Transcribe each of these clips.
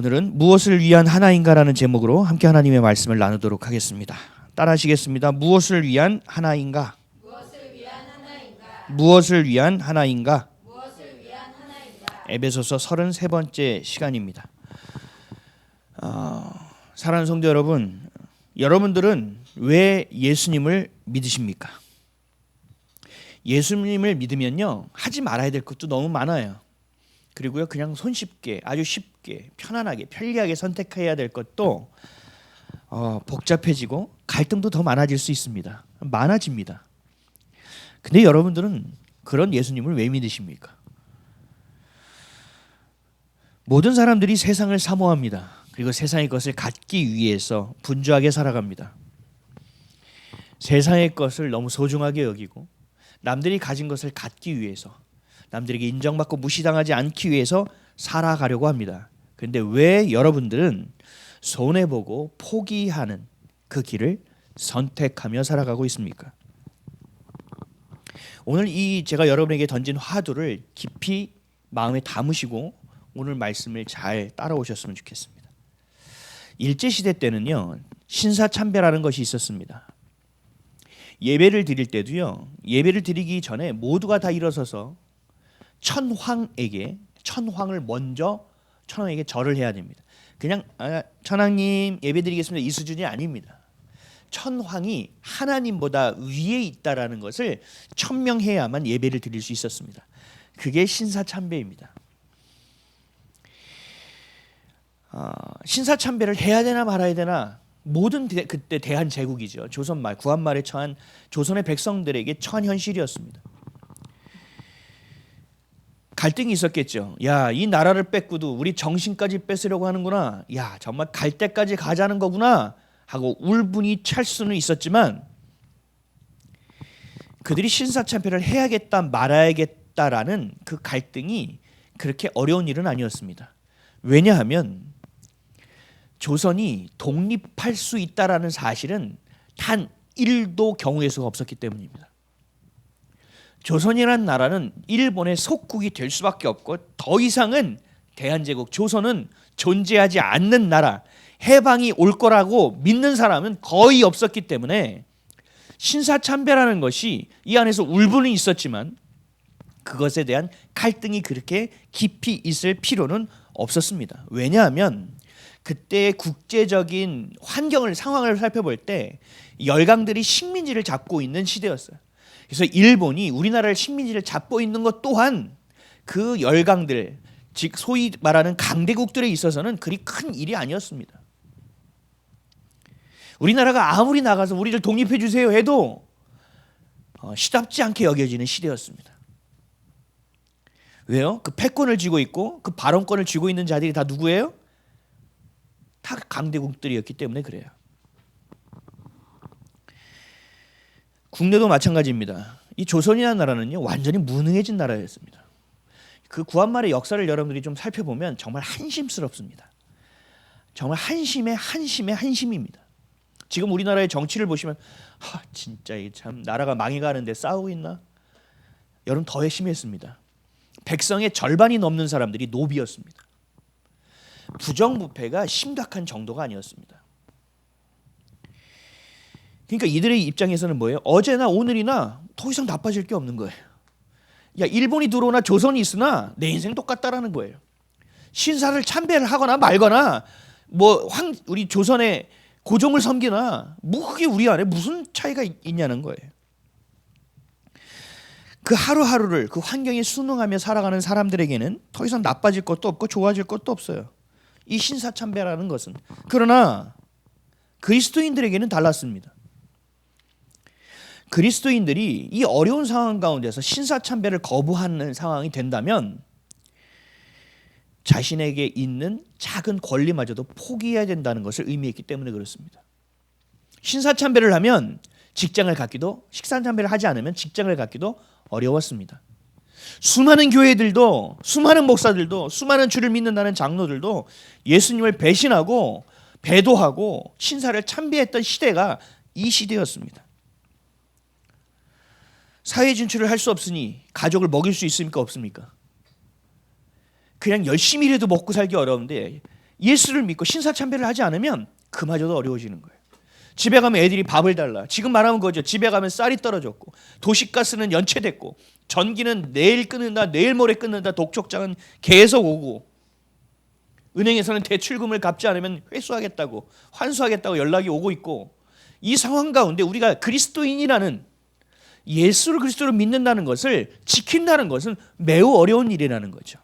오늘은 무엇을 위한 하나인가라는 제목으로 함께 하나님의 말씀을 나누도록 하겠습니다. 따라하시겠습니다. 무엇을 위한 하나인가? 무엇을 위한 하나인가? 무엇을 위한 하나인가? 무엇을 위한 하나인가? 에베소서 33번째 시간입니다. 사랑하는 성도 여러분, 여러분들은 왜 예수님을 믿으십니까? 예수님을 믿으면요, 하지 말아야 될 것도 너무 많아요. 그리고요, 그냥 손쉽게, 아주 쉽게, 편안하게, 편리하게 선택해야 될 것도 복잡해지고 갈등도 더 많아질 수 있습니다. 많아집니다. 근데 여러분들은 그런 예수님을 왜 믿으십니까? 모든 사람들이 세상을 사모합니다. 그리고 세상의 것을 갖기 위해서 분주하게 살아갑니다. 세상의 것을 너무 소중하게 여기고 남들이 가진 것을 갖기 위해서, 남들에게 인정받고 무시당하지 않기 위해서 살아가려고 합니다. 그런데 왜 여러분들은 손해보고 포기하는 그 길을 선택하며 살아가고 있습니까? 오늘 이 제가 여러분에게 던진 화두를 깊이 마음에 담으시고 오늘 말씀을 잘 따라오셨으면 좋겠습니다. 일제시대 때는요, 신사참배라는 것이 있었습니다. 예배를 드릴 때도요, 예배를 드리기 전에 모두가 다 일어서서 천황을 먼저 천황에게 절을 해야 됩니다. 그냥 천황님 예배드리겠습니다 이 수준이 아닙니다. 천황이 하나님보다 위에 있다라는 것을 천명해야만 예배를 드릴 수 있었습니다. 그게 신사참배입니다. 신사참배를 해야 되나 말아야 되나, 모든 그때 대한제국이죠. 조선말 구한말에 처한 조선의 백성들에게 처한 현실이었습니다. 갈등이 있었겠죠. 야, 이 나라를 뺏고도 우리 정신까지 뺏으려고 하는구나. 야, 정말 갈 때까지 가자는 거구나 하고 울분이 찰 수는 있었지만, 그들이 신사참배를 해야겠다 말아야겠다라는 그 갈등이 그렇게 어려운 일은 아니었습니다. 왜냐하면 조선이 독립할 수 있다라는 사실은 단 1도 경우의 수가 없었기 때문입니다. 조선이라는 나라는 일본의 속국이 될 수밖에 없고 더 이상은 대한제국 조선은 존재하지 않는 나라, 해방이 올 거라고 믿는 사람은 거의 없었기 때문에 신사참배라는 것이 이 안에서 울분은 있었지만 그것에 대한 갈등이 그렇게 깊이 있을 필요는 없었습니다. 왜냐하면 그때의 국제적인 상황을 살펴볼 때 열강들이 식민지를 잡고 있는 시대였어요. 그래서 일본이 우리나라를 식민지를 잡고 있는 것 또한 그 열강들, 즉 소위 말하는 강대국들에 있어서는 그리 큰 일이 아니었습니다. 우리나라가 아무리 나가서 우리를 독립해 주세요 해도 시답지 않게 여겨지는 시대였습니다. 왜요? 그 패권을 쥐고 있고 그 발언권을 쥐고 있는 자들이 다 누구예요? 다 강대국들이었기 때문에 그래요. 국내도 마찬가지입니다. 이 조선이라는 나라는요, 완전히 무능해진 나라였습니다. 그 구한말의 역사를 여러분들이 좀 살펴보면 정말 한심스럽습니다. 정말 한심입니다. 지금 우리나라의 정치를 보시면 진짜 참 나라가 망해가는데 싸우고 있나? 여러분 더 심했습니다. 백성의 절반이 넘는 사람들이 노비였습니다. 부정부패가 심각한 정도가 아니었습니다. 그러니까 이들의 입장에서는 뭐예요? 어제나 오늘이나 더 이상 나빠질 게 없는 거예요. 야, 일본이 들어오나 조선이 있으나 내 인생 똑같다라는 거예요. 신사를 참배를 하거나 말거나 우리 조선의 고종을 섬기나 그게 우리 안에 무슨 차이가 있냐는 거예요. 그 하루하루를 그 환경에 순응하며 살아가는 사람들에게는 더 이상 나빠질 것도 없고 좋아질 것도 없어요. 이 신사참배라는 것은. 그러나 그리스도인들에게는 달랐습니다. 그리스도인들이 이 어려운 상황 가운데서 신사참배를 거부하는 상황이 된다면 자신에게 있는 작은 권리마저도 포기해야 된다는 것을 의미했기 때문에 그렇습니다. 신사참배를 하면 직장을 갖기도, 식사참배를 하지 않으면 직장을 갖기도 어려웠습니다. 수많은 교회들도, 수많은 목사들도, 수많은 주를 믿는다는 장로들도 예수님을 배신하고 배도하고 신사를 참배했던 시대가 이 시대였습니다. 사회 진출을 할 수 없으니 가족을 먹일 수 있습니까? 없습니까? 그냥 열심히 일해도 먹고 살기 어려운데 예수를 믿고 신사참배를 하지 않으면 그마저도 어려워지는 거예요. 집에 가면 애들이 밥을 달라. 지금 말하면 그거죠. 집에 가면 쌀이 떨어졌고 도시가스는 연체됐고 전기는 내일 끊는다, 내일 모레 끊는다, 독촉장은 계속 오고 은행에서는 대출금을 갚지 않으면 회수하겠다고, 환수하겠다고 연락이 오고 있고, 이 상황 가운데 우리가 그리스도인이라는, 예수를 그리스도로 믿는다는 것을 지킨다는 것은 매우 어려운 일이라는 거죠.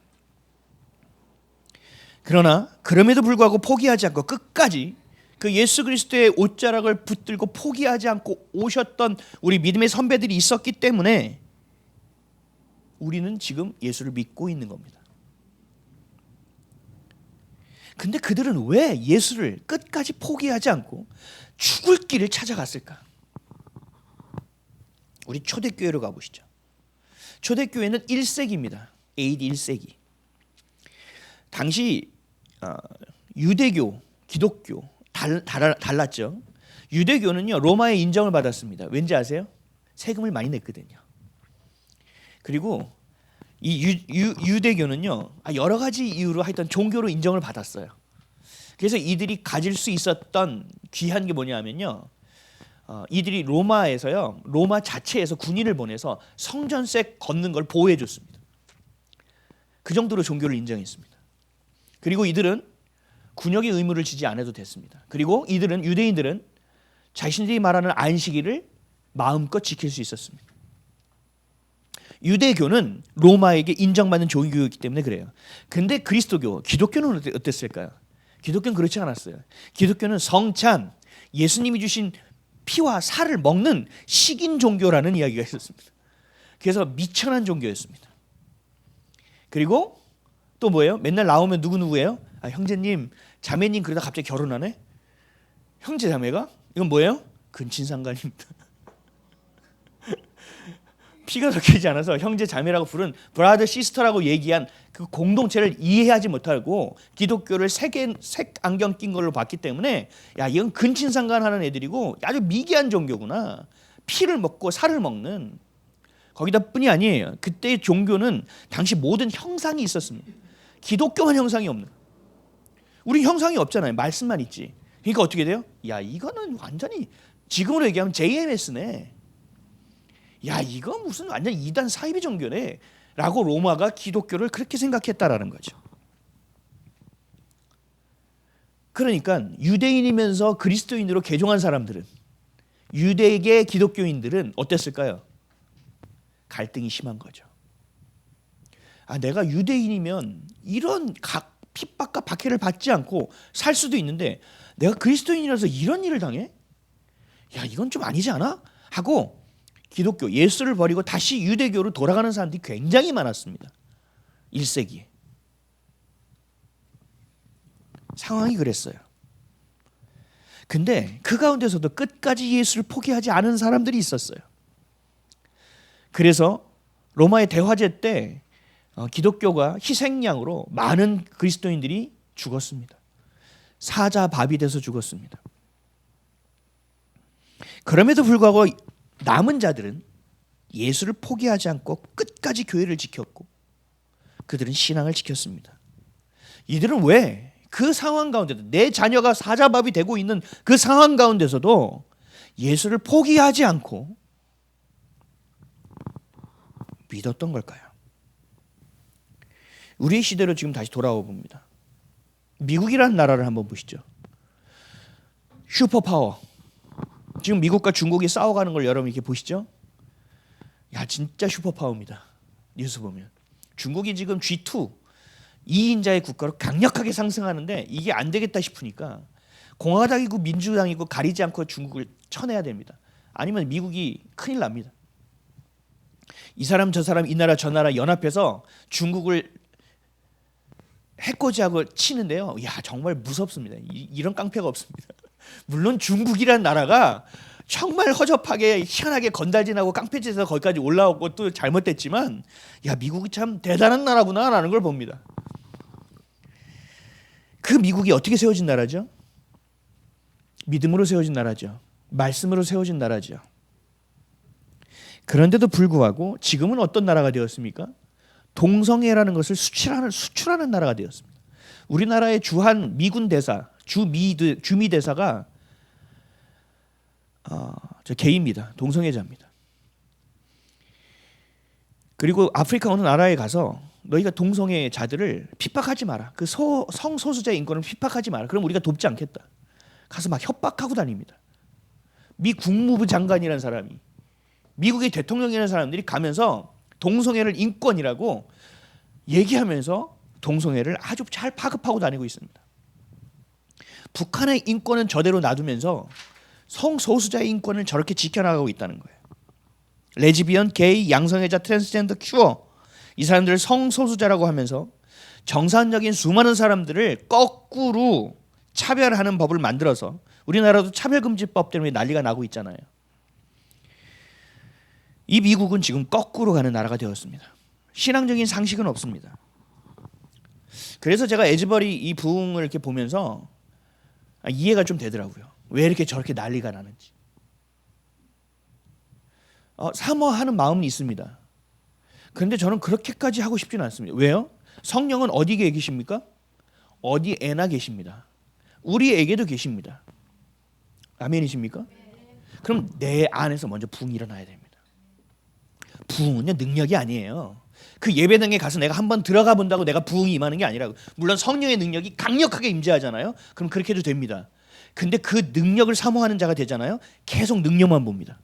그러나 그럼에도 불구하고 포기하지 않고 끝까지 그 예수 그리스도의 옷자락을 붙들고 포기하지 않고 오셨던 우리 믿음의 선배들이 있었기 때문에 우리는 지금 예수를 믿고 있는 겁니다. 근데 그들은 왜 예수를 끝까지 포기하지 않고 죽을 길을 찾아갔을까? 우리 초대교회로 가보시죠. 초대교회는 1세기입니다. AD 1세기. 당시 유대교, 기독교 달랐죠. 유대교는요, 로마의 인정을 받았습니다. 왠지 아세요? 세금을 많이 냈거든요. 그리고 이 유대교는요, 여러 가지 이유로 하여튼 종교로 인정을 받았어요. 그래서 이들이 가질 수 있었던 귀한 게 뭐냐면요, 이들이 로마에서요, 로마 자체에서 군인을 보내서 성전세 걷는 걸 보호해 줬습니다. 그 정도로 종교를 인정했습니다. 그리고 이들은 군역의 의무를 지지 않아도 됐습니다. 그리고 이들은, 유대인들은 자신들이 말하는 안식일을 마음껏 지킬 수 있었습니다. 유대교는 로마에게 인정받는 종교였기 때문에 그래요. 근데 그리스도교, 기독교는 어땠을까요? 기독교는 그렇지 않았어요. 기독교는 성찬, 예수님이 주신 피와 살을 먹는 식인 종교라는 이야기가 있었습니다. 그래서 미천한 종교였습니다. 그리고 또 뭐예요? 맨날 나오면 누구예요? 형제님, 자매님 그러다 갑자기 결혼하네? 형제 자매가? 이건 뭐예요? 근친상간입니다. 피가 섞이지 않아서 형제 자매라고 부른 브라더 시스터라고 얘기한 그 공동체를 이해하지 못하고 기독교를 색 안경 낀 걸로 봤기 때문에, 야, 이건 근친상간하는 애들이고 아주 미개한 종교구나. 피를 먹고 살을 먹는. 거기다 뿐이 아니에요. 그때의 종교는 당시 모든 형상이 있었습니다. 기독교만 형상이 없는. 우리 형상이 없잖아요. 말씀만 있지. 그러니까 어떻게 돼요? 야, 이거는 완전히 지금으로 얘기하면 JMS네. 야, 이거 무슨 완전 이단 사이비 종교네 라고 로마가 기독교를 그렇게 생각했다라는 거죠. 그러니까 유대인이면서 그리스도인으로 개종한 사람들은, 유대계 기독교인들은 어땠을까요? 갈등이 심한 거죠. 내가 유대인이면 이런 핍박과 박해를 받지 않고 살 수도 있는데 내가 그리스도인이라서 이런 일을 당해? 야, 이건 좀 아니지 않아? 하고 기독교, 예수를 버리고 다시 유대교로 돌아가는 사람들이 굉장히 많았습니다. 1세기에. 상황이 그랬어요. 근데 그 가운데서도 끝까지 예수를 포기하지 않은 사람들이 있었어요. 그래서 로마의 대화제 때 기독교가 희생양으로 많은 그리스도인들이 죽었습니다. 사자밥이 돼서 죽었습니다. 그럼에도 불구하고 남은 자들은 예수를 포기하지 않고 끝까지 교회를 지켰고 그들은 신앙을 지켰습니다. 이들은 왜 그 상황 가운데도, 내 자녀가 사자밥이 되고 있는 그 상황 가운데서도 예수를 포기하지 않고 믿었던 걸까요? 우리의 시대로 지금 다시 돌아와 봅니다. 미국이라는 나라를 한번 보시죠. 슈퍼파워. 지금 미국과 중국이 싸워가는 걸 여러분 이렇게 보시죠. 야, 진짜 슈퍼파워입니다. 뉴스 보면 중국이 지금 G2 2인자의 국가로 강력하게 상승하는데 이게 안 되겠다 싶으니까 공화당이고 민주당이고 가리지 않고 중국을 쳐내야 됩니다. 아니면 미국이 큰일 납니다. 이 사람 저 사람 이 나라 저 나라 연합해서 중국을 해코지하고 치는데요. 야, 정말 무섭습니다. 이런 깡패가 없습니다. 물론 중국이라는 나라가 정말 허접하게 희한하게 건달진하고 깡패짓에서 거기까지 올라오고 또 잘못됐지만, 야, 미국이 참 대단한 나라구나라는 걸 봅니다. 그 미국이 어떻게 세워진 나라죠? 믿음으로 세워진 나라죠. 말씀으로 세워진 나라죠. 그런데도 불구하고 지금은 어떤 나라가 되었습니까? 동성애라는 것을 수출하는 나라가 되었습니다. 우리나라의 주한 미군 대사, 주미 대사가 저 게이입니다. 동성애자입니다. 그리고 아프리카 어느 나라에 가서 너희가 동성애자들을 핍박하지 마라. 그 성소수자의 인권을 핍박하지 마라. 그럼 우리가 돕지 않겠다. 가서 막 협박하고 다닙니다. 미 국무부 장관이라는 사람이, 미국의 대통령이라는 사람들이 가면서 동성애를 인권이라고 얘기하면서 동성애를 아주 잘 파급하고 다니고 있습니다. 북한의 인권은 저대로 놔두면서 성소수자의 인권을 저렇게 지켜나가고 있다는 거예요. 레즈비언, 게이, 양성애자, 트랜스젠더, 큐어, 이 사람들을 성소수자라고 하면서 정상적인 수많은 사람들을 거꾸로 차별하는 법을 만들어서 우리나라도 차별금지법 때문에 난리가 나고 있잖아요. 이 미국은 지금 거꾸로 가는 나라가 되었습니다. 신앙적인 상식은 없습니다. 그래서 제가 에즈버리 이 부흥을 이렇게 보면서 이해가 좀 되더라고요. 왜 이렇게 저렇게 난리가 나는지. 사모하는 마음은 있습니다. 그런데 저는 그렇게까지 하고 싶지는 않습니다. 왜요? 성령은 어디에 계십니까? 어디에나 계십니다. 우리에게도 계십니다. 아멘이십니까? 그럼 내 안에서 먼저 부흥이 일어나야 됩니다. 부흥은요, 능력이 아니에요. 그 예배당에 가서 내가 한번 들어가 본다고 내가 부흥이 임하는 게 아니라고. 물론 성령의 능력이 강력하게 임재하잖아요. 그럼 그렇게 해도 됩니다. 근데 그 능력을 사모하는 자가 되잖아요. 계속 능력만 봅니다.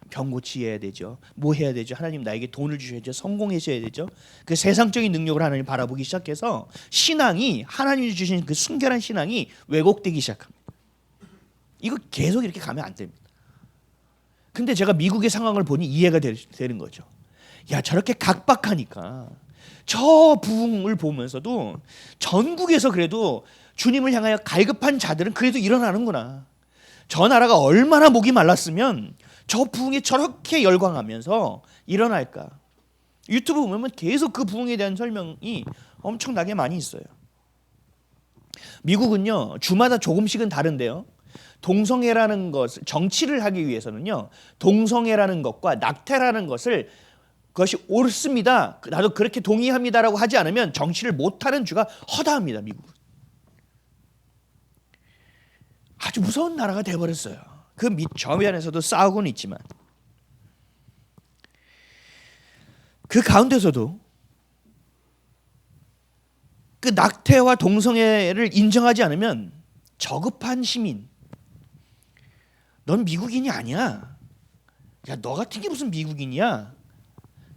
병 고치해야 되죠. 뭐 해야 되죠? 하나님 나에게 돈을 주셔야죠. 성공하셔야 되죠. 그 세상적인 능력을 하나님 바라보기 시작해서 신앙이, 하나님이 주신 그 순결한 신앙이 왜곡되기 시작합니다. 이거 계속 이렇게 가면 안 됩니다. 근데 제가 미국의 상황을 보니 이해가 되는 거죠. 야, 저렇게 각박하니까 저 부흥을 보면서도 전국에서 그래도 주님을 향하여 갈급한 자들은 그래도 일어나는구나. 저 나라가 얼마나 목이 말랐으면 저 부흥에 저렇게 열광하면서 일어날까. 유튜브 보면 계속 그 부흥에 대한 설명이 엄청나게 많이 있어요. 미국은요, 주마다 조금씩은 다른데요. 동성애라는 것을 정치를 하기 위해서는요, 동성애라는 것과 낙태라는 그것이 옳습니다, 나도 그렇게 동의합니다라고 하지 않으면 정치를 못하는 주가 허다합니다. 미국은 아주 무서운 나라가 되어버렸어요. 그 밑 저면에서도 싸우고는 있지만 그 가운데서도 그 낙태와 동성애를 인정하지 않으면 저급한 시민, 넌 미국인이 아니야. 야, 너 같은 게 무슨 미국인이야.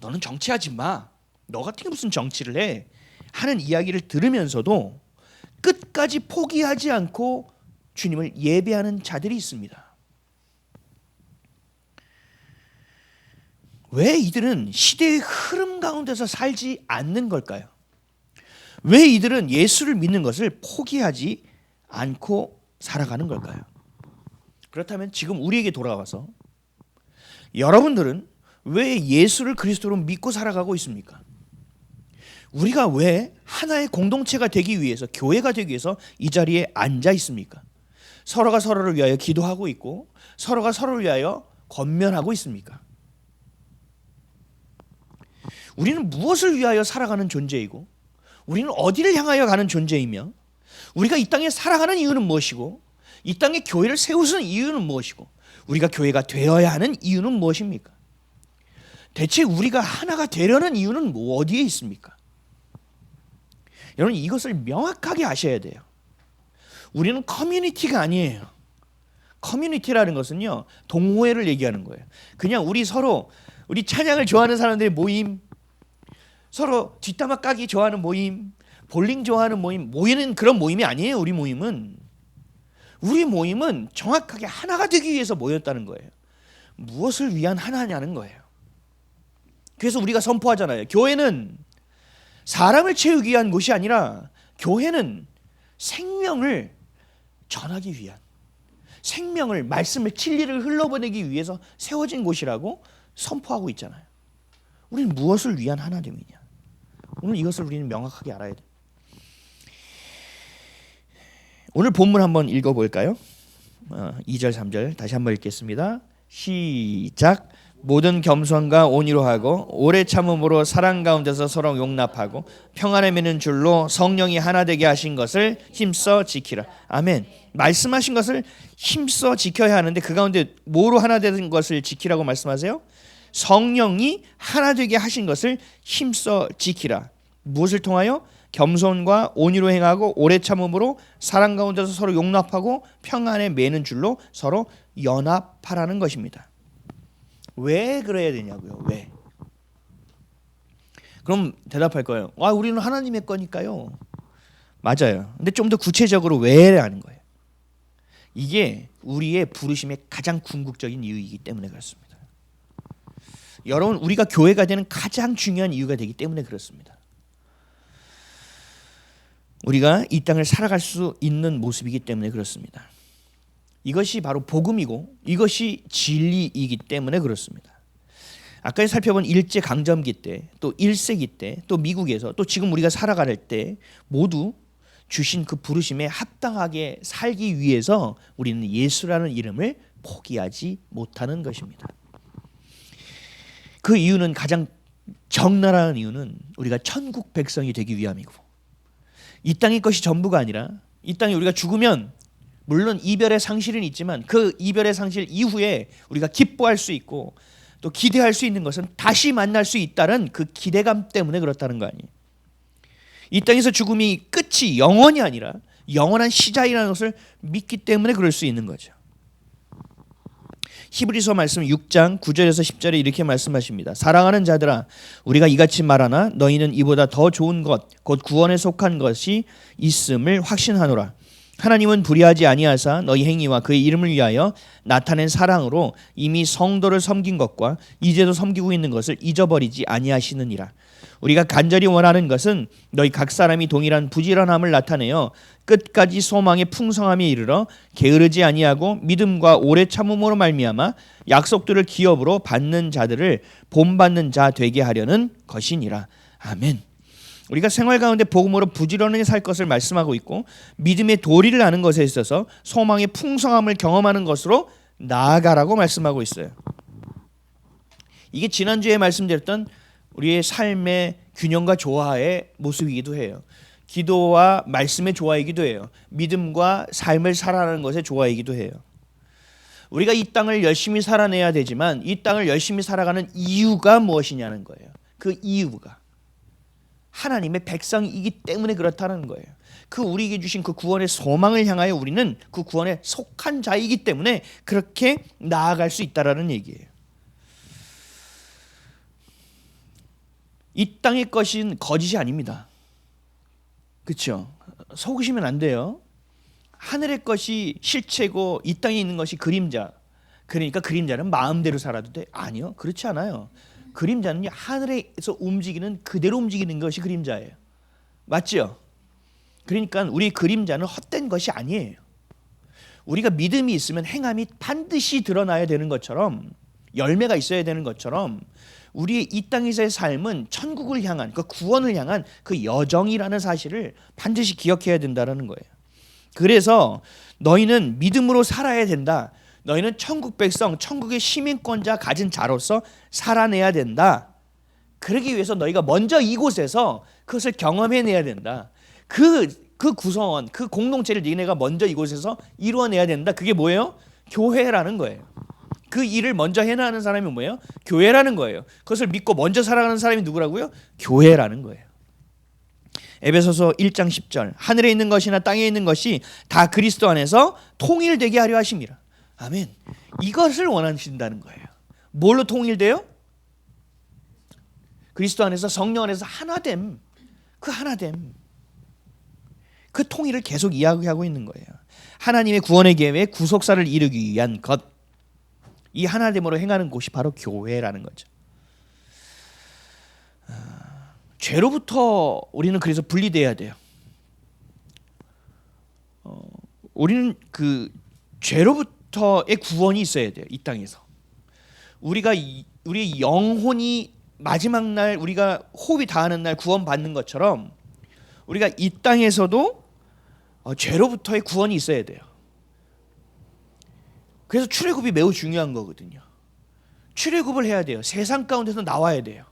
너는 정치하지 마. 너 같은 게 무슨 정치를 해. 하는 이야기를 들으면서도 끝까지 포기하지 않고 주님을 예배하는 자들이 있습니다. 왜 이들은 시대의 흐름 가운데서 살지 않는 걸까요? 왜 이들은 예수를 믿는 것을 포기하지 않고 살아가는 걸까요? 그렇다면 지금 우리에게 돌아와서 여러분들은 왜 예수를 그리스도로 믿고 살아가고 있습니까? 우리가 왜 하나의 공동체가 되기 위해서, 교회가 되기 위해서 이 자리에 앉아 있습니까? 서로가 서로를 위하여 기도하고 있고 서로가 서로를 위하여 권면하고 있습니까? 우리는 무엇을 위하여 살아가는 존재이고 우리는 어디를 향하여 가는 존재이며 우리가 이 땅에 살아가는 이유는 무엇이고 이 땅에 교회를 세우는 이유는 무엇이고 우리가 교회가 되어야 하는 이유는 무엇입니까? 대체 우리가 하나가 되려는 이유는 어디에 있습니까? 여러분, 이것을 명확하게 아셔야 돼요. 우리는 커뮤니티가 아니에요. 커뮤니티라는 것은요, 동호회를 얘기하는 거예요. 그냥 우리 찬양을 좋아하는 사람들의 모임, 서로 뒷담화 까기 좋아하는 모임, 볼링 좋아하는 모이는 그런 모임이 아니에요. 우리 모임은 정확하게 하나가 되기 위해서 모였다는 거예요. 무엇을 위한 하나냐는 거예요. 그래서 우리가 선포하잖아요. 교회는 사람을 채우기 위한 곳이 아니라 교회는 생명을 전하기 위한, 생명을, 말씀을, 진리를 흘러보내기 위해서 세워진 곳이라고 선포하고 있잖아요. 우리는 무엇을 위한 하나님이냐? 오늘 이것을 우리는 명확하게 알아야 돼요. 오늘 본문 한번 읽어볼까요? 2절 3절 다시 한번 읽겠습니다. 시작. 모든 겸손과 온유로 하고 오래 참음으로 사랑 가운데서 서로 용납하고 평안에 매는 줄로 성령이 하나 되게 하신 것을 힘써 지키라. 아멘. 말씀하신 것을 힘써 지켜야 하는데 그 가운데 뭐로 하나 되는 것을 지키라고 말씀하세요? 성령이 하나 되게 하신 것을 힘써 지키라. 무엇을 통하여? 겸손과 온유로 행하고 오래 참음으로 사랑 가운데서 서로 용납하고 평안에 매는 줄로 서로 연합하라는 것입니다. 왜 그래야 되냐고요? 왜? 그럼 대답할 거예요. 우리는 하나님의 거니까요. 맞아요. 근데 좀 더 구체적으로 왜라는 거예요. 이게 우리의 부르심의 가장 궁극적인 이유이기 때문에 그렇습니다. 여러분, 우리가 교회가 되는 가장 중요한 이유가 되기 때문에 그렇습니다. 우리가 이 땅을 살아갈 수 있는 모습이기 때문에 그렇습니다. 이것이 바로 복음이고 이것이 진리이기 때문에 그렇습니다. 아까 살펴본 일제 강점기 때, 또 1세기 때, 또 미국에서, 또 지금 우리가 살아갈 때 모두 주신 그 부르심에 합당하게 살기 위해서 우리는 예수라는 이름을 포기하지 못하는 것입니다. 그 이유는, 가장 적나라한 이유는 우리가 천국 백성이 되기 위함이고, 이 땅의 것이 전부가 아니라 이 땅에 우리가 죽으면 물론 이별의 상실은 있지만 그 이별의 상실 이후에 우리가 기뻐할 수 있고 또 기대할 수 있는 것은 다시 만날 수 있다는 그 기대감 때문에 그렇다는 거 아니에요. 이 땅에서 죽음이 끝이 영원이 아니라 영원한 시작이라는 것을 믿기 때문에 그럴 수 있는 거죠. 히브리서 말씀 6장 9절에서 10절에 이렇게 말씀하십니다. 사랑하는 자들아, 우리가 이같이 말하나 너희는 이보다 더 좋은 것, 곧 구원에 속한 것이 있음을 확신하노라. 하나님은 불의하지 아니하사 너희 행위와 그의 이름을 위하여 나타낸 사랑으로 이미 성도를 섬긴 것과 이제도 섬기고 있는 것을 잊어버리지 아니하시느니라. 우리가 간절히 원하는 것은 너희 각 사람이 동일한 부지런함을 나타내어 끝까지 소망의 풍성함에 이르러 게으르지 아니하고 믿음과 오래 참음으로 말미암아 약속들을 기업으로 받는 자들을 본받는 자 되게 하려는 것이니라. 아멘. 우리가 생활 가운데 복음으로 부지런히 살 것을 말씀하고 있고, 믿음의 도리를 아는 것에 있어서 소망의 풍성함을 경험하는 것으로 나아가라고 말씀하고 있어요. 이게 지난주에 말씀드렸던 우리의 삶의 균형과 조화의 모습이기도 해요. 기도와 말씀의 조화이기도 해요. 믿음과 삶을 살아가는 것의 조화이기도 해요. 우리가 이 땅을 열심히 살아내야 되지만 이 땅을 열심히 살아가는 이유가 무엇이냐는 거예요. 그 이유가 하나님의 백성이기 때문에 그렇다는 거예요. 그 우리에게 주신 그 구원의 소망을 향하여 우리는 그 구원에 속한 자이기 때문에 그렇게 나아갈 수 있다라는 얘기예요. 이 땅의 것은 거짓이 아닙니다. 그렇죠? 속으시면 안 돼요. 하늘의 것이 실체고 이 땅에 있는 것이 그림자. 그러니까 그림자는 마음대로 살아도 돼? 아니요, 그렇지 않아요. 그림자는 하늘에서 움직이는 그대로 움직이는 것이 그림자예요. 맞죠? 그러니까 우리 그림자는 헛된 것이 아니에요. 우리가 믿음이 있으면 행함이 반드시 드러나야 되는 것처럼, 열매가 있어야 되는 것처럼 우리의 이 땅에서의 삶은 천국을 향한, 그 구원을 향한 그 여정이라는 사실을 반드시 기억해야 된다는 거예요. 그래서 너희는 믿음으로 살아야 된다. 너희는 천국 백성, 천국의 시민권자 가진 자로서 살아내야 된다. 그러기 위해서 너희가 먼저 이곳에서 그것을 경험해내야 된다. 그 구성원, 그 공동체를 너희가 먼저 이곳에서 이루어내야 된다. 그게 뭐예요? 교회라는 거예요. 그 일을 먼저 해나가는 사람이 뭐예요? 교회라는 거예요. 그것을 믿고 먼저 살아가는 사람이 누구라고요? 교회라는 거예요. 에베소서 1장 10절, 하늘에 있는 것이나 땅에 있는 것이 다 그리스도 안에서 통일되게 하려 하심이라. 아멘. 이것을 원하신다는 거예요. 뭘로 통일돼요? 그리스도 안에서, 성령 안에서 하나됨. 그 하나됨. 그 통일을 계속 이야기하고 있는 거예요. 하나님의 구원의 계획, 구속사를 이루기 위한 것. 이 하나됨으로 행하는 곳이 바로 교회라는 거죠. 죄로부터 우리는 그래서 분리돼야 돼요. 우리는 그 죄로부터의 구원이 있어야 돼요. 이 땅에서 우리의 영혼이 마지막 날, 우리가 호흡이 다하는 날 구원받는 것처럼 우리가 이 땅에서도 죄로부터의 구원이 있어야 돼요. 그래서 출애굽이 매우 중요한 거거든요. 출애굽을 해야 돼요. 세상 가운데서 나와야 돼요.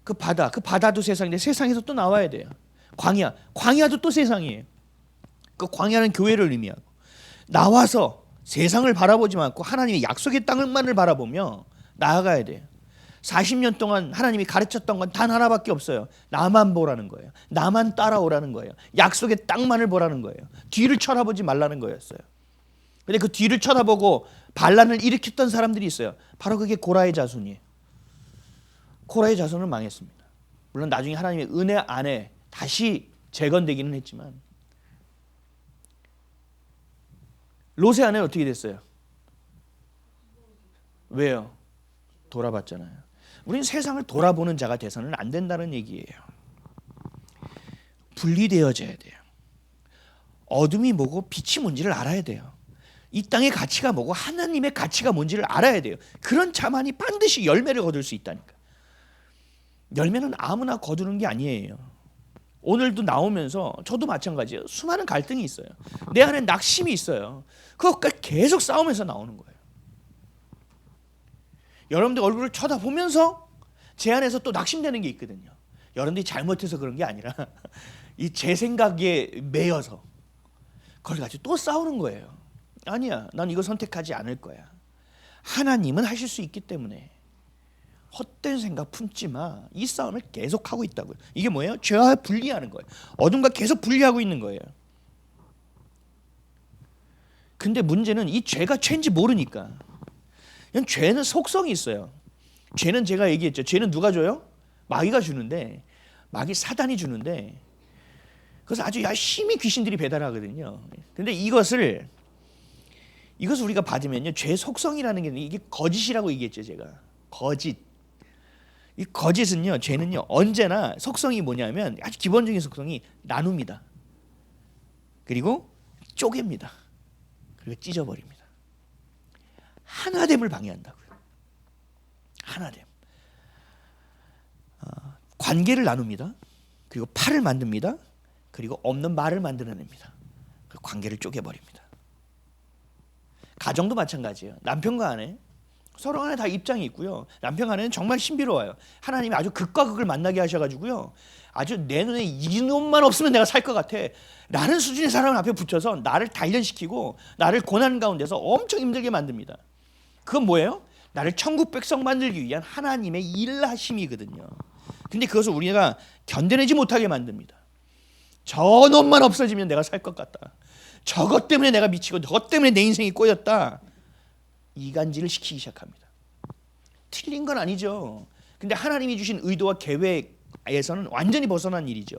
그 바다도 세상인데 세상에서 또 나와야 돼요. 광야도 또 세상이에요. 그 광야는 교회를 의미하고 나와서 세상을 바라보지 않고 하나님의 약속의 땅만을 바라보며 나아가야 돼요. 40년 동안 하나님이 가르쳤던 건 단 하나밖에 없어요. 나만 보라는 거예요. 나만 따라오라는 거예요. 약속의 땅만을 보라는 거예요. 뒤를 쳐다보지 말라는 거였어요. 근데 그 뒤를 쳐다보고 반란을 일으켰던 사람들이 있어요. 바로 그게 고라의 자손이에요. 고라의 자손은 망했습니다. 물론 나중에 하나님의 은혜 안에 다시 재건되기는 했지만 롯의 아내는 어떻게 됐어요? 왜요? 돌아봤잖아요. 우리는 세상을 돌아보는 자가 돼서는 안 된다는 얘기예요. 분리되어져야 돼요. 어둠이 뭐고 빛이 뭔지를 알아야 돼요. 이 땅의 가치가 뭐고 하나님의 가치가 뭔지를 알아야 돼요. 그런 자만이 반드시 열매를 거둘 수 있다니까. 열매는 아무나 거두는 게 아니에요. 오늘도 나오면서 저도 마찬가지예요. 수많은 갈등이 있어요. 내 안에 낙심이 있어요. 그것과 계속 싸우면서 나오는 거예요. 여러분들 얼굴을 쳐다보면서 제 안에서 또 낙심되는 게 있거든요. 여러분들이 잘못해서 그런 게 아니라 이 제 생각에 매여서 그걸 가지고 또 싸우는 거예요. 아니야, 난 이거 선택하지 않을 거야. 하나님은 하실 수 있기 때문에 헛된 생각 품지 마. 이 싸움을 계속하고 있다고요. 이게 뭐예요? 죄와 분리하는 거예요. 어둠과 계속 분리하고 있는 거예요. 근데 문제는 이 죄가 죄인지 모르니까. 죄는 속성이 있어요. 죄는 제가 얘기했죠. 죄는 누가 줘요? 마귀가 주는데, 마귀 사단이 주는데, 그래서 아주 열심히 귀신들이 배달하거든요. 근데 이것을 우리가 받으면요, 죄 속성이라는 게 이게 거짓이라고 얘기했죠, 제가. 거짓. 이 거짓은요, 죄는요, 언제나 속성이 뭐냐면 아주 기본적인 속성이 나눕니다. 그리고 쪼갭니다. 그리고 찢어버립니다. 하나됨을 방해한다고요. 하나됨. 관계를 나눕니다. 그리고 팔을 만듭니다. 그리고 없는 말을 만들어냅니다. 그 관계를 쪼개버립니다. 가정도 마찬가지예요. 남편과 아내 서로 간에 다 입장이 있고요. 남편 간에는 정말 신비로워요. 하나님이 아주 극과 극을 만나게 하셔가지고요. 아주 내 눈에 이놈만 없으면 내가 살 것 같아 라는 수준의 사람을 앞에 붙여서 나를 단련시키고 나를 고난 가운데서 엄청 힘들게 만듭니다. 그건 뭐예요? 나를 천국 백성 만들기 위한 하나님의 일하심이거든요. 근데 그것을 우리가 견뎌내지 못하게 만듭니다. 저놈만 없어지면 내가 살 것 같다. 저것 때문에 내가 미치고 저것 때문에 내 인생이 꼬였다. 이간질을 시키기 시작합니다. 틀린 건 아니죠. 근데 하나님이 주신 의도와 계획에서는 완전히 벗어난 일이죠.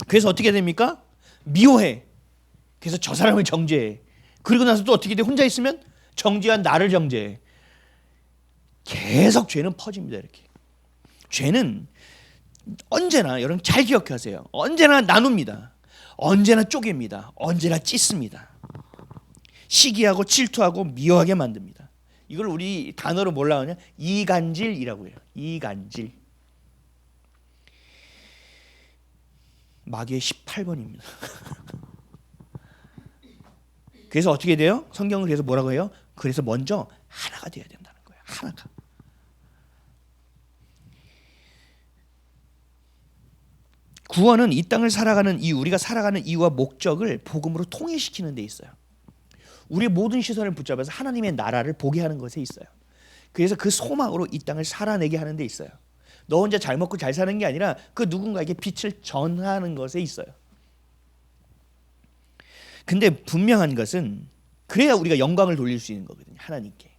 그래서 어떻게 됩니까? 미워해. 그래서 저 사람을 정죄해. 그리고 나서 또 어떻게 돼? 혼자 있으면 정죄한 나를 정죄해. 계속 죄는 퍼집니다. 이렇게. 죄는 언제나 여러분 잘 기억하세요. 언제나 나눕니다. 언제나 쪼갭니다. 언제나 찢습니다. 시기하고 질투하고 미워하게 만듭니다. 이걸 우리 단어로 뭐라고 하냐? 이간질이라고 해요. 이간질. 마귀의 18번입니다. 그래서 어떻게 돼요? 성경은 그래서 뭐라고 해요? 그래서 먼저 하나가 돼야 된다는 거예요. 하나가. 구원은 이 땅을 살아가는 이유, 우리가 살아가는 이유와 목적을 복음으로 통일시키는 데 있어요. 우리의 모든 시선을 붙잡아서 하나님의 나라를 보게 하는 것에 있어요. 그래서 그 소망으로 이 땅을 살아내게 하는 데 있어요. 너 혼자 잘 먹고 잘 사는 게 아니라 그 누군가에게 빛을 전하는 것에 있어요. 근데 분명한 것은 그래야 우리가 영광을 돌릴 수 있는 거거든요. 하나님께.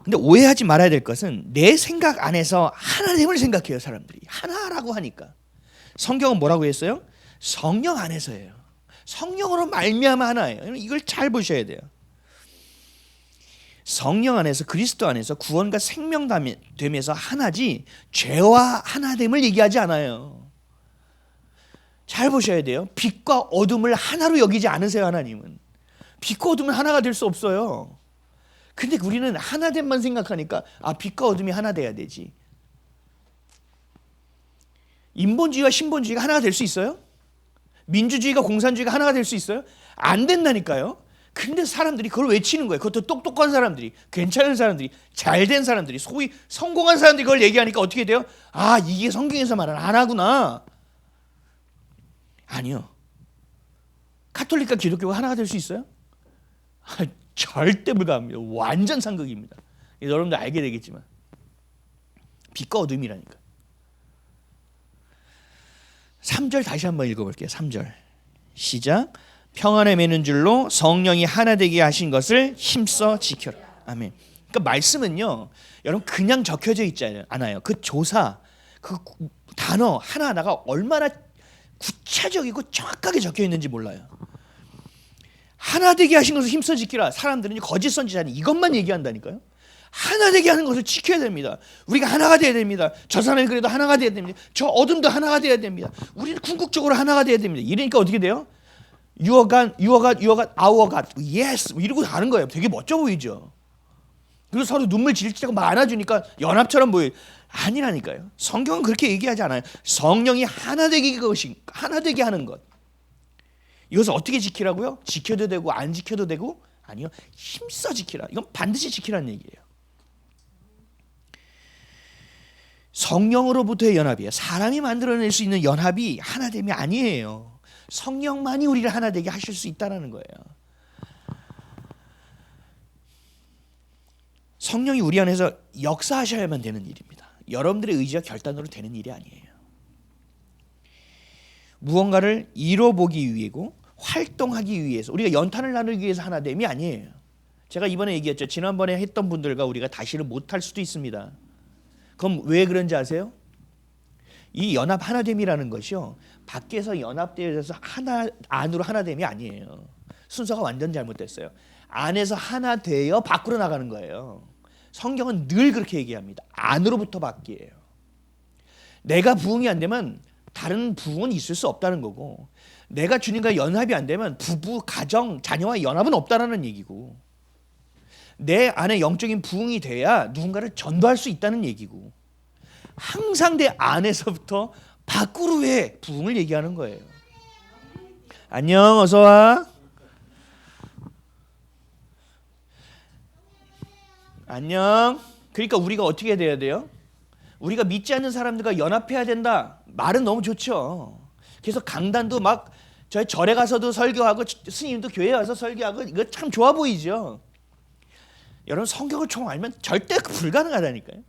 근데 오해하지 말아야 될 것은 내 생각 안에서 하나님을 생각해요. 사람들이. 하나라고 하니까. 성경은 뭐라고 했어요? 성령 안에서예요. 성령으로 말미암아 하나예요. 이걸 잘 보셔야 돼요. 성령 안에서 그리스도 안에서 구원과 생명됨에서 하나지 죄와 하나됨을 얘기하지 않아요. 잘 보셔야 돼요. 빛과 어둠을 하나로 여기지 않으세요. 하나님은. 빛과 어둠은 하나가 될 수 없어요. 근데 우리는 하나됨만 생각하니까 빛과 어둠이 하나 돼야 되지. 인본주의와 신본주의가 하나가 될 수 있어요? 민주주의가 공산주의가 하나가 될 수 있어요? 안 된다니까요. 근데 사람들이 그걸 외치는 거예요. 그것도 똑똑한 사람들이, 괜찮은 사람들이, 잘된 사람들이, 소위 성공한 사람들이 그걸 얘기하니까 어떻게 돼요? 아, 이게 성경에서 말은 안 하구나. 아니요. 카톨릭과 기독교가 하나가 될 수 있어요? 절대 불가합니다. 완전 상극입니다. 여러분들 알게 되겠지만 빛과 어둠이라니까. 3절 다시 한번 읽어볼게요. 3절 시작. 평안에 매는 줄로 성령이 하나 되게 하신 것을 힘써 지켜라. 아멘. 그러니까 말씀은요, 여러분 그냥 적혀져 있지 않아요. 그 조사, 그 단어 하나하나가 얼마나 구체적이고 정확하게 적혀 있는지 몰라요. 하나 되게 하신 것을 힘써 지키라. 사람들은 거짓 선지자니 이것만 얘기한다니까요. 하나 되게 하는 것을 지켜야 됩니다. 우리가 하나가 돼야 됩니다. 저 사람이 그래도 하나가 돼야 됩니다. 저 어둠도 하나가 돼야 됩니다. 우리는 궁극적으로 하나가 돼야 됩니다. 이러니까 어떻게 돼요? Your God, your God, your God, our God. Yes. 이러고 가는 거예요. 되게 멋져 보이죠. 그리고 서로 눈물 질질하고 막 안아주니까 연합처럼 보여요. 아니라니까요. 성경은 그렇게 얘기하지 않아요. 성령이 하나 되게 하는 것. 이것을 어떻게 지키라고요? 지켜도 되고 안 지켜도 되고? 아니요. 힘써 지키라. 이건 반드시 지키라는 얘기예요. 성령으로부터의 연합이에요. 사람이 만들어낼 수 있는 연합이 하나됨이 아니에요. 성령만이 우리를 하나 되게 하실 수 있다는 거예요. 성령이 우리 안에서 역사하셔야만 되는 일입니다. 여러분들의 의지와 결단으로 되는 일이 아니에요. 무언가를 이뤄보기 위해고 활동하기 위해서, 우리가 연탄을 나누기 위해서 하나됨이 아니에요. 제가 이번에 얘기했죠. 지난번에 했던 분들과 우리가 다시를 못할 수도 있습니다. 그럼 왜 그런지 아세요? 이 연합 하나됨이라는 것이요, 밖에서 연합되어서 하나 안으로 하나됨이 아니에요. 순서가 완전 잘못됐어요. 안에서 하나 되어 밖으로 나가는 거예요. 성경은 늘 그렇게 얘기합니다. 안으로부터 밖이에요. 내가 부흥이 안 되면 다른 부흥은 있을 수 없다는 거고, 내가 주님과 연합이 안 되면 부부, 가정, 자녀와 연합은 없다라는 얘기고, 내 안에 영적인 부흥이 돼야 누군가를 전도할 수 있다는 얘기고, 항상 내 안에서부터 밖으로의 부흥을 얘기하는 거예요. 안녕, 어서 와. 안녕. 그러니까 우리가 어떻게 돼야 돼요? 우리가 믿지 않는 사람들과 연합해야 된다. 말은 너무 좋죠. 그래서 강단도 막 저희 절에 가서도 설교하고 스님도 교회에 와서 설교하고, 이거 참 좋아 보이죠. 여러분 성경을 총 알면 절대 불가능하다니까요.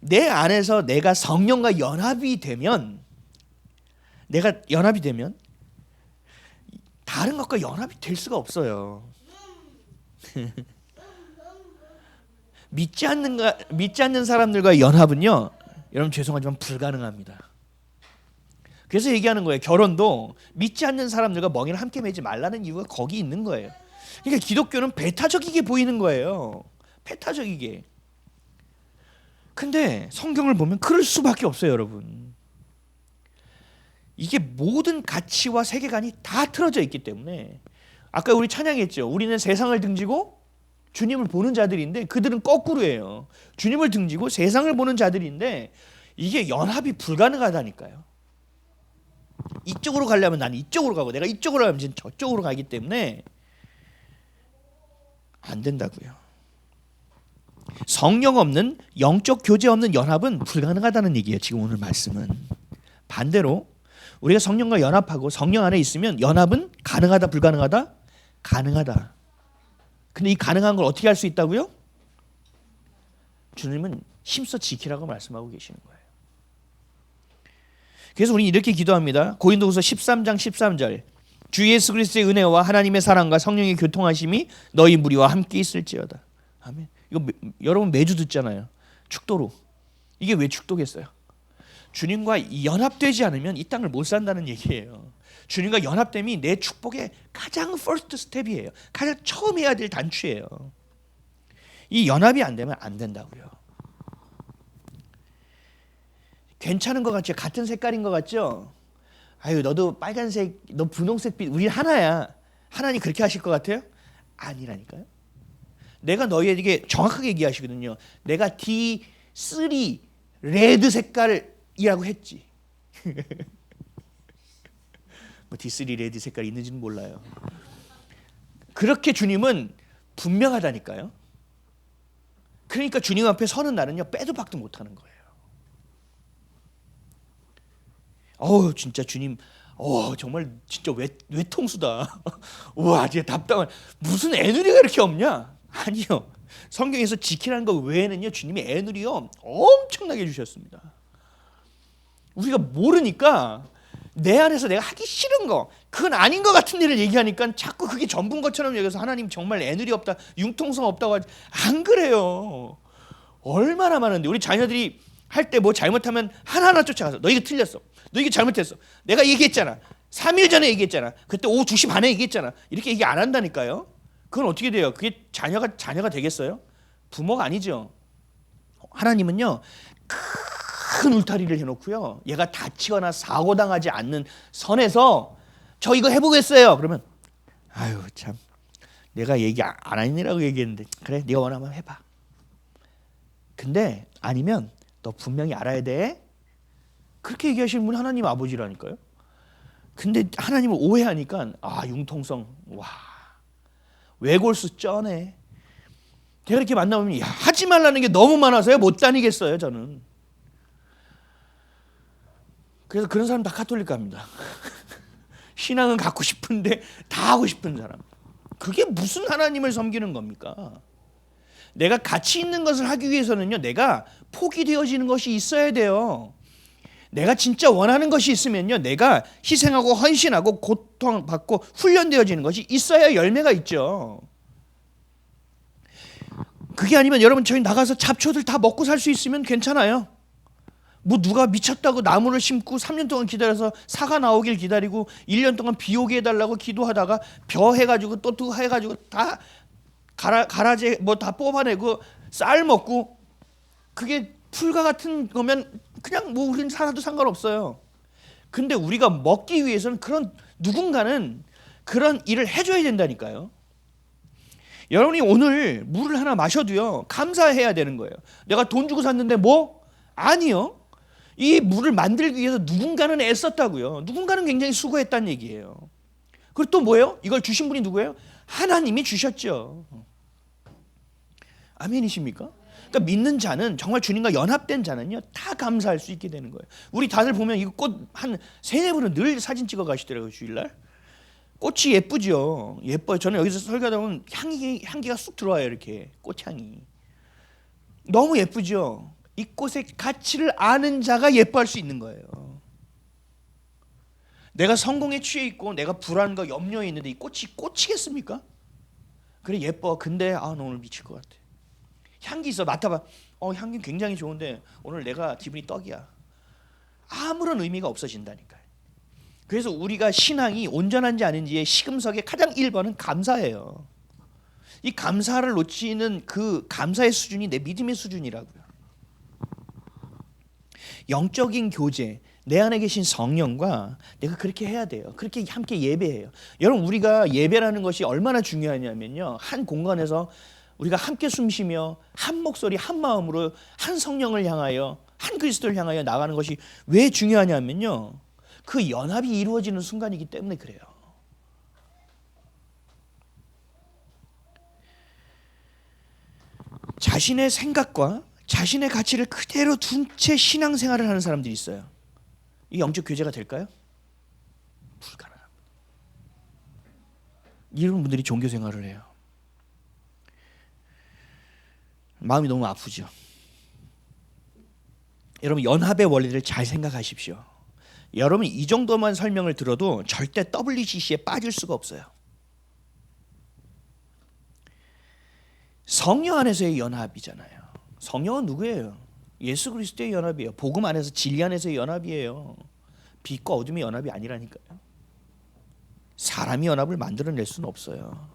내 안에서 내가 성령과 연합이 되면, 다른 것과 연합이 될 수가 없어요. 믿지 않는 사람들과 연합은요, 여러분 죄송하지만 불가능합니다. 그래서 얘기하는 거예요. 결혼도 믿지 않는 사람들과 멍에를 함께 매지 말라는 이유가 거기 있는 거예요. 그러니까 기독교는 배타적이게 보이는 거예요. 배타적이게. 근데 성경을 보면 그럴 수밖에 없어요, 여러분. 이게 모든 가치와 세계관이 다 틀어져 있기 때문에, 아까 우리 찬양했죠. 우리는 세상을 등지고 주님을 보는 자들인데, 그들은 거꾸로예요. 주님을 등지고 세상을 보는 자들인데, 이게 연합이 불가능하다니까요. 이쪽으로 가려면 나는 이쪽으로 가고, 내가 이쪽으로 가면 저쪽으로 가기 때문에 안 된다고요. 성령 없는, 영적 교제 없는 연합은 불가능하다는 얘기예요. 지금 오늘 말씀은 반대로 우리가 성령과 연합하고 성령 안에 있으면 연합은 가능하다, 불가능하다? 가능하다. 근데 이 가능한 걸 어떻게 할 수 있다고요? 주님은 힘써 지키라고 말씀하고 계시는 거예요. 그래서 우리는 이렇게 기도합니다. 고린도후서 13장 13절. 주 예수 그리스도의 은혜와 하나님의 사랑과 성령의 교통하심이 너희 무리와 함께 있을지어다. 아멘. 이거 여러분 매주 듣잖아요. 축도로. 이게 왜 축도겠어요? 주님과 연합되지 않으면 이 땅을 못 산다는 얘기예요. 주님과 연합됨이 내 축복의 가장 first step이에요. 가장 처음 해야 될 단추예요. 이 연합이 안 되면 안 된다고요. 괜찮은 것 같죠? 같은 색깔인 것 같죠? 아유, 너도 빨간색, 너 분홍색빛, 우리 하나야. 하나님 그렇게 하실 것 같아요? 아니라니까요. 내가 너희에게 정확하게 얘기하시거든요. 내가 D3 레드 색깔이라고 했지. 뭐 D3 레드 색깔이 있는지는 몰라요. 그렇게 주님은 분명하다니까요. 그러니까 주님 앞에 서는 날은요 빼도 박도 못하는 거예요. 진짜 주님, 정말 진짜 외통수다. 와, 진짜 답답한. 무슨 애누리가 이렇게 없냐? 아니요. 성경에서 지키라는 것 외에는요 주님이 애누리요 엄청나게 주셨습니다. 우리가 모르니까 내 안에서 내가 하기 싫은 거, 그건 아닌 것 같은 일을 얘기하니까 자꾸 그게 전부인 것처럼 여기서 하나님 정말 애누리 없다, 융통성 없다고 하지. 안 그래요. 얼마나 많은데 우리 자녀들이 할 때 뭐 잘못하면 하나하나 쫓아가서 너 이거 틀렸어, 너 이거 잘못했어, 내가 얘기했잖아, 3일 전에 얘기했잖아, 그때 오후 2시 반에 얘기했잖아, 이렇게 얘기 안 한다니까요. 그건 어떻게 돼요? 그게 자녀가 되겠어요? 부모가 아니죠. 하나님은요 큰 울타리를 해놓고요 얘가 다치거나 사고당하지 않는 선에서 저 이거 해보겠어요. 그러면 아유 참, 내가 얘기 안 하니라고 얘기했는데 그래 네가 원하면 해봐. 근데 아니면 너 분명히 알아야 돼. 그렇게 얘기하시는 분 하나님 아버지라니까요. 근데 하나님을 오해하니까 융통성, 와, 외골수 쩌네. 제가 이렇게 만나보면 하지 말라는 게 너무 많아서요 못 다니겠어요 저는. 그래서 그런 사람 다 가톨릭 갑니다. 신앙은 갖고 싶은데 다 하고 싶은 사람. 그게 무슨 하나님을 섬기는 겁니까? 내가 가치 있는 것을 하기 위해서는요 내가 포기되어지는 것이 있어야 돼요. 내가 진짜 원하는 것이 있으면요 내가 희생하고 헌신하고 고통받고 훈련되어지는 것이 있어야 열매가 있죠. 그게 아니면 여러분 저희 나가서 잡초들 다 먹고 살 수 있으면 괜찮아요. 뭐 누가 미쳤다고 나무를 심고 3년 동안 기다려서 사과 나오길 기다리고 1년 동안 비 오게 해달라고 기도하다가 벼 해가지고 또 해가지고 다 가라제 뭐 다 뽑아내고 쌀 먹고 그게 풀과 같은 거면 그냥 뭐 우리는 살아도 상관없어요. 근데 우리가 먹기 위해서는 누군가는 그런 일을 해줘야 된다니까요. 여러분이 오늘 물을 하나 마셔도요 감사해야 되는 거예요. 내가 돈 주고 샀는데 뭐? 아니요. 이 물을 만들기 위해서 누군가는 애썼다고요. 누군가는 굉장히 수고했다는 얘기예요. 그리고 또 뭐예요? 이걸 주신 분이 누구예요? 하나님이 주셨죠. 아멘이십니까? 그러니까 믿는 자는, 정말 주님과 연합된 자는요 다 감사할 수 있게 되는 거예요. 우리 다들 보면 이거 꽃 한 3-4분은 늘 사진 찍어 가시더라고요. 주일날 꽃이 예쁘죠. 예뻐요. 저는 여기서 설교하다 보면 향기가 쑥 들어와요. 이렇게 꽃향이 너무 예쁘죠. 이 꽃의 가치를 아는 자가 예뻐할 수 있는 거예요. 내가 성공에 취해 있고 내가 불안과 염려에 있는데 이 꽃이 꽃이겠습니까? 그래 예뻐. 근데 나 오늘 미칠 것 같아. 향기 있어. 맡아봐. 향기 굉장히 좋은데 오늘 내가 기분이 떡이야. 아무런 의미가 없어진다니까요. 그래서 우리가 신앙이 온전한지 아닌지의 시금석의 가장 1번은 감사예요. 이 감사를 놓치는 그 감사의 수준이 내 믿음의 수준이라고요. 영적인 교제, 내 안에 계신 성령과 내가 그렇게 해야 돼요. 그렇게 함께 예배해요. 여러분 우리가 예배라는 것이 얼마나 중요하냐면요 한 공간에서 우리가 함께 숨쉬며 한 목소리 한 마음으로 한 성령을 향하여 한 그리스도를 향하여 나가는 것이 왜 중요하냐면요 그 연합이 이루어지는 순간이기 때문에 그래요. 자신의 생각과 자신의 가치를 그대로 둔 채 신앙생활을 하는 사람들이 있어요. 이 영적 교제가 될까요? 불가능합니다. 이런 분들이 종교생활을 해요. 마음이 너무 아프죠. 여러분 연합의 원리를 잘 생각하십시오. 여러분 이 정도만 설명을 들어도 절대 WGC에 빠질 수가 없어요. 성령 안에서의 연합이잖아요. 성령은 누구예요? 예수 그리스도의 연합이에요. 복음 안에서 진리 안에서의 연합이에요. 빛과 어둠의 연합이 아니라니까요. 사람이 연합을 만들어낼 수는 없어요.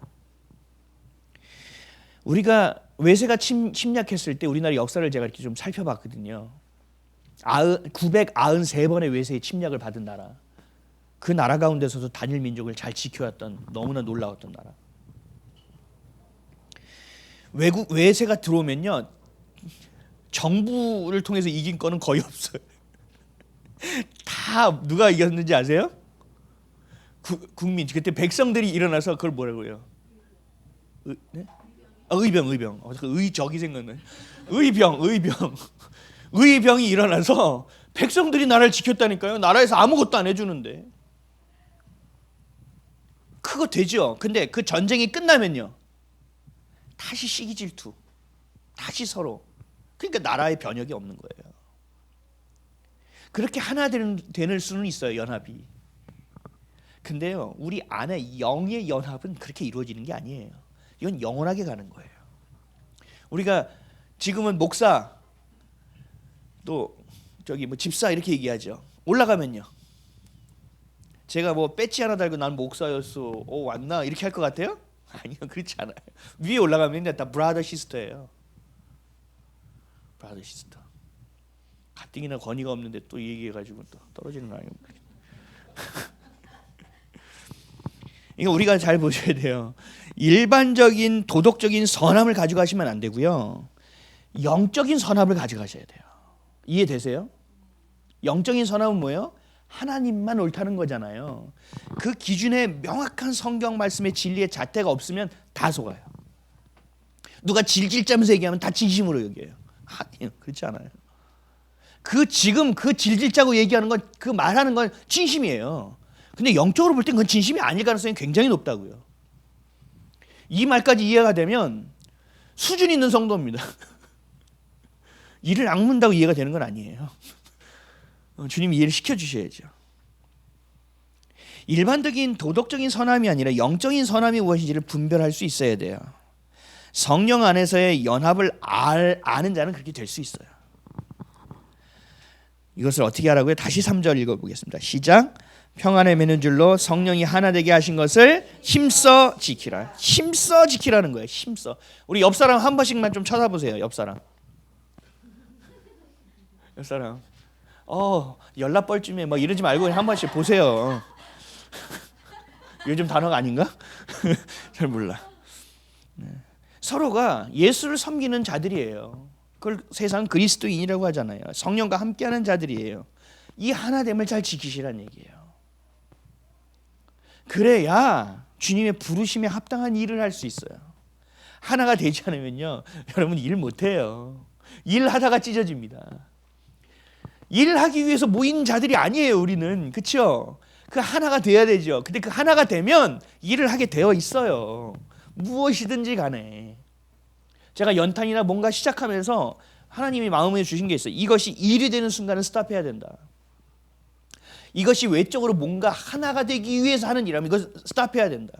우리가 외세가 침략했을 때 우리나라 역사를 제가 이렇게 좀 살펴봤거든요. 993번의 외세의 침략을 받은 나라. 그 나라 가운데서도 단일 민족을 잘 지켜왔던 너무나 놀라웠던 나라. 외세가 들어오면요 정부를 통해서 이긴 거는 거의 없어요. 다 누가 이겼는지 아세요? 국민, 그때 백성들이 일어나서 그걸 뭐라고 해요? 네? 의병. 그 의적이 생각나요. 의병이 일어나서 백성들이 나라를 지켰다니까요. 나라에서 아무것도 안 해주는데. 그거 되죠. 근데 그 전쟁이 끝나면요, 다시 시기 질투, 다시 서로. 그러니까 나라의 변혁이 없는 거예요. 그렇게 하나 되는 수는 있어요, 연합이. 근데요, 우리 안에 영의 연합은 그렇게 이루어지는 게 아니에요. 이건 영원하게 가는 거예요. 우리가 지금은 목사, 또 저기 뭐 집사 이렇게 얘기하죠. 올라가면요, 제가 뭐 배지 하나 달고 난 목사였어, 왔나 이렇게 할 것 같아요? 아니요, 그렇지 않아요. 위에 올라가면 다 브라더 시스터예요. 브라더 시스터. 가뜩이나 권위가 없는데 또 얘기해가지고 또 떨어지는 거 아니에요? 이거 우리가 잘 보셔야 돼요. 일반적인 도덕적인 선함을 가져가시면 안 되고요, 영적인 선함을 가져가셔야 돼요. 이해되세요? 영적인 선함은 뭐예요? 하나님만 옳다는 거잖아요. 그 기준에 명확한 성경 말씀의 진리의 잣대가 없으면 다 속아요. 누가 질질 짜면서 얘기하면 다 진심으로 여겨요. 아니요, 그렇지 않아요. 지금 그 질질 짜고 얘기하는 건, 그 말하는 건 진심이에요. 근데 영적으로 볼 땐 그건 진심이 아닐 가능성이 굉장히 높다고요. 이 말까지 이해가 되면 수준 있는 성도입니다. 이를 악문다고 이해가 되는 건 아니에요. 주님 이해를 시켜주셔야죠. 일반적인 도덕적인 선함이 아니라 영적인 선함이 무엇인지를 분별할 수 있어야 돼요. 성령 안에서의 연합을 아는 자는 그렇게 될 수 있어요. 이것을 어떻게 하라고요? 다시 3절 읽어보겠습니다. 시작. 평안에 매는 줄로 성령이 하나 되게 하신 것을 힘써 지키라. 힘써 지키라는 거예요. 힘써. 우리 옆 사람 한 번씩만 좀 쳐다보세요. 옆 사람. 연락벌쯤에 뭐 이러지 말고 그냥 한 번씩 보세요. 요즘 단어가 아닌가? 잘 몰라. 서로가 예수를 섬기는 자들이에요. 그걸 세상 그리스도인이라고 하잖아요. 성령과 함께하는 자들이에요. 이 하나됨을 잘 지키시라는 얘기예요. 그래야 주님의 부르심에 합당한 일을 할 수 있어요. 하나가 되지 않으면요, 여러분 일 못해요. 일하다가 찢어집니다. 일하기 위해서 모인 자들이 아니에요, 우리는. 그렇죠? 그 하나가 돼야 되죠. 근데 그 하나가 되면 일을 하게 되어 있어요. 무엇이든지 간에. 제가 연탄이나 뭔가 시작하면서 하나님이 마음에 주신 게 있어요. 이것이 일이 되는 순간은 스탑해야 된다. 이것이 외적으로 뭔가 하나가 되기 위해서 하는 일이라면 이거 스탑해야 된다.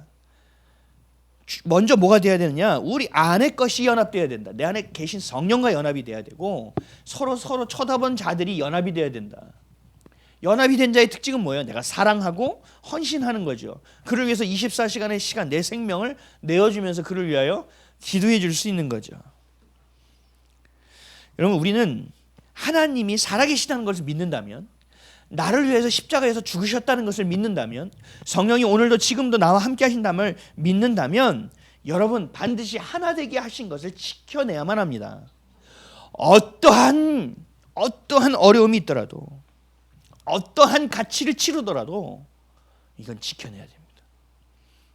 먼저 뭐가 돼야 되느냐? 우리 안에 것이 연합돼야 된다. 내 안에 계신 성령과 연합이 돼야 되고, 서로 쳐다본 자들이 연합이 돼야 된다. 연합이 된 자의 특징은 뭐예요? 내가 사랑하고 헌신하는 거죠. 그를 위해서 24시간의 시간, 내 생명을 내어주면서 그를 위하여 기도해 줄 수 있는 거죠. 여러분, 우리는 하나님이 살아계시다는 것을 믿는다면, 나를 위해서 십자가에서 죽으셨다는 것을 믿는다면, 성령이 오늘도 지금도 나와 함께 하신다는 믿는다면, 여러분 반드시 하나 되게 하신 것을 지켜내야만 합니다. 어떠한 어려움이 있더라도, 어떠한 가치를 치르더라도 이건 지켜내야 됩니다.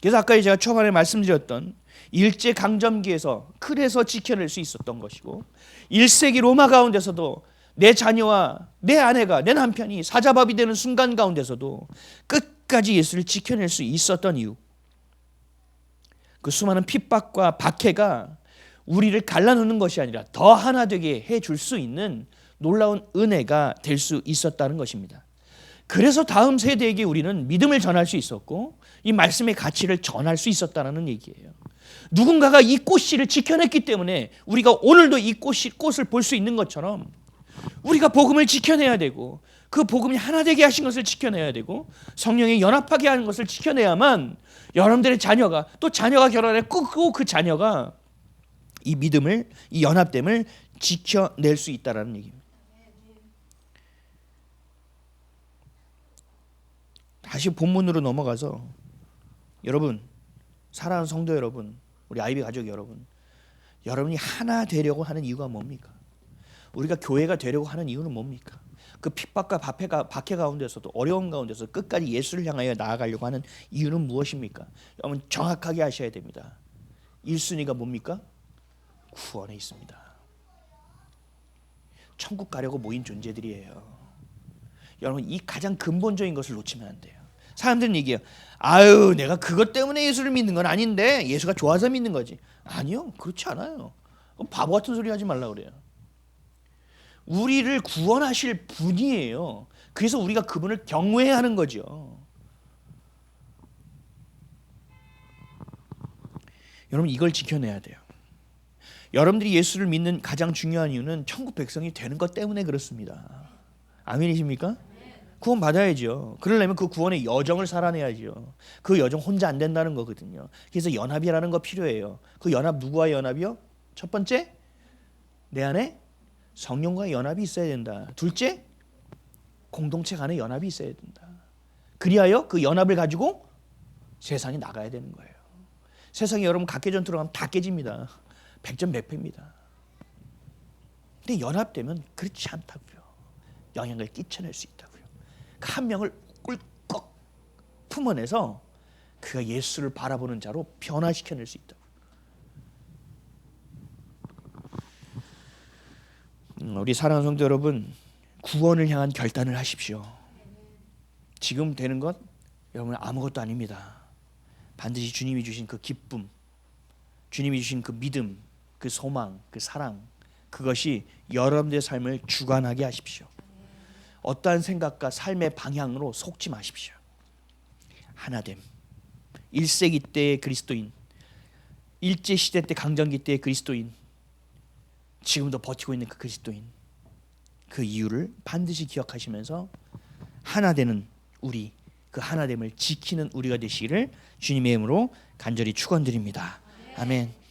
그래서 아까 제가 초반에 말씀드렸던 일제강점기에서 클에서 지켜낼 수 있었던 것이고, 1세기 로마 가운데서도 내 자녀와 내 아내가, 내 남편이 사자밥이 되는 순간 가운데서도 끝까지 예수를 지켜낼 수 있었던 이유, 그 수많은 핍박과 박해가 우리를 갈라놓는 것이 아니라 더 하나 되게 해줄 수 있는 놀라운 은혜가 될 수 있었다는 것입니다. 그래서 다음 세대에게 우리는 믿음을 전할 수 있었고, 이 말씀의 가치를 전할 수 있었다는 얘기예요. 누군가가 이 꽃씨를 지켜냈기 때문에 우리가 오늘도 이 꽃을 볼 수 있는 것처럼, 우리가 복음을 지켜내야 되고, 그 복음이 하나 되게 하신 것을 지켜내야 되고, 성령에 연합하게 하는 것을 지켜내야만 여러분들의 자녀가, 또 자녀가 결혼해 꼭 그 자녀가 이 믿음을, 이 연합됨을 지켜낼 수 있다는 얘기입니다. 다시 본문으로 넘어가서, 여러분, 사랑하는 성도 여러분, 우리 아이비 가족 여러분, 여러분이 하나 되려고 하는 이유가 뭡니까? 우리가 교회가 되려고 하는 이유는 뭡니까? 그 핍박과 박해 가운데서도, 어려움 가운데서 끝까지 예수를 향하여 나아가려고 하는 이유는 무엇입니까? 여러분 정확하게 아셔야 됩니다. 1순위가 뭡니까? 구원에 있습니다. 천국 가려고 모인 존재들이에요. 여러분, 이 가장 근본적인 것을 놓치면 안 돼요. 사람들은 얘기해요. 아유, 내가 그것 때문에 예수를 믿는 건 아닌데, 예수가 좋아서 믿는 거지. 아니요, 그렇지 않아요. 바보 같은 소리 하지 말라 그래요. 우리를 구원하실 분이에요. 그래서 우리가 그분을 경외해야 하는 거죠. 여러분, 이걸 지켜내야 돼요. 여러분들이 예수를 믿는 가장 중요한 이유는 천국 백성이 되는 것 때문에 그렇습니다. 아멘이십니까? 구원 받아야죠. 그러려면 그 구원의 여정을 살아내야죠. 그 여정 혼자 안 된다는 거거든요. 그래서 연합이라는 거 필요해요. 그 연합 누구와의 연합이요? 첫 번째, 내 안에 성령과의 연합이 있어야 된다. 둘째, 공동체 간의 연합이 있어야 된다. 그리하여 그 연합을 가지고 세상에 나가야 되는 거예요. 세상에 여러분 각계전투로 가면 다 깨집니다. 백전백패입니다. 근데 연합되면 그렇지 않다고요. 영향을 끼쳐낼 수 있다고요. 한 명을 꿀꺽 품어내서 그가 예수를 바라보는 자로 변화시켜낼 수 있다고요. 우리 사랑하는 성도 여러분, 구원을 향한 결단을 하십시오. 지금 되는 것 여러분 아무것도 아닙니다. 반드시 주님이 주신 그 기쁨, 주님이 주신 그 믿음, 그 소망, 그 사랑, 그것이 여러분들의 삶을 주관하게 하십시오. 어떠한 생각과 삶의 방향으로 속지 마십시오. 하나됨. 1세기 때의 그리스도인, 일제시대 때 강점기 때의 그리스도인, 지금도 버티고 있는 그 그리스도인, 그 이유를 반드시 기억하시면서 하나 되는 우리, 그 하나됨을 지키는 우리가 되시기를 주님의 이름으로 간절히 축원드립니다. 아멘.